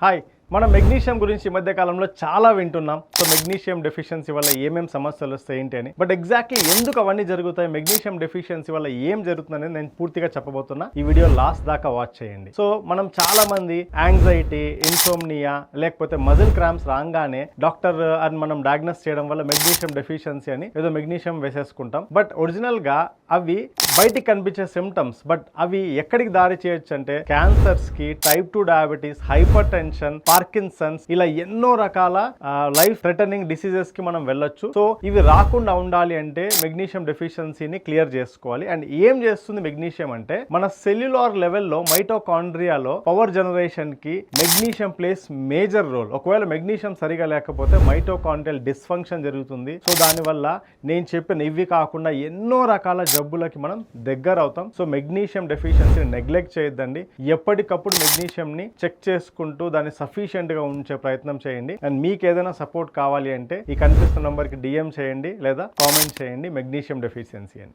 Hi మనం magnesium గురించి ఈ మధ్య కాలంలో చాలా వింటున్నాం. సో మెగ్నీషియం డెఫిషియన్సీ వల్ల ఏమేం సమస్యలు వస్తాయి ఏంటి అని. బట్ ఎగ్జాక్ట్లీ ఎందుకు అవన్నీ జరుగుతాయి, మెగ్నీషియం డెఫిషియన్సీ వల్ల ఏం జరుగుతుందని నేను పూర్తిగా చెప్పబోతున్నా. ఈ వీడియో లాస్ట్ దాకా వాచ్ చేయండి. సో మనం చాలా మంది యాంగ్జైటీ, ఇన్సోమ్నియా లేకపోతే మజిల్ క్రాంప్స్ రాగానే డాక్టర్ అని మనం డయాగ్నోస్ చేయడం వల్ల మెగ్నీషియం డెఫిషియన్సీ అని ఏదో మెగ్నీషియం వేసేసుకుంటాం. బట్ ఒరిజినల్ గా అవి బయటికి కనిపించే సిమ్టమ్స్, బట్ అవి ఎక్కడికి దారి చేయొచ్చు అంటే క్యాన్సర్స్ కి, type 2 diabetes, hyper tension, Parkinson's, ఇలా ఎన్నో రకాల లైఫ్ థ్రెటనింగ్ డిసీజెస్ కి మనం వెళ్ళొచ్చు. సో ఇవి రాకుండా ఉండాలి అంటే మెగ్నీషియం డెఫిషియన్సీని క్లియర్ చేసుకోవాలి. అండ్ ఏం చేస్తుంది మెగ్నీషియం అంటే మన సెల్యులార్ లెవెల్లో మైటోకాండ్రియాలో పవర్ జనరేషన్ కి మెగ్నీషియం ప్లేస్ మేజర్ రోల్. ఒకవేళ మెగ్నీషియం సరిగా లేకపోతే మైటోకాండ్రియల్ డిస్ఫంక్షన్ జరుగుతుంది. సో దానివల్ల నేను చెప్పిన ఇవి కాకుండా ఎన్నో రకాల జబ్బులకి మనం దగ్గర అవుతాం. సో మెగ్నీషియం డెఫిషియన్సీని నెగ్లెక్ట్ చేయొద్దండి. ఎప్పటికప్పుడు మెగ్నీషియం ని చెక్ చేసుకుంటూ దాన్ని సఫిషియెంట్ గా ఉంచే ప్రయత్నం చేయండి. అండ్ మీకు ఏదైనా సపోర్ట్ కావాలి అంటే ఈ కనిపిస్తున్న నంబర్ కి DM చేయండి లేదా కామెంట్ చేయండి మెగ్నీషియం డెఫిషియన్సీ అని.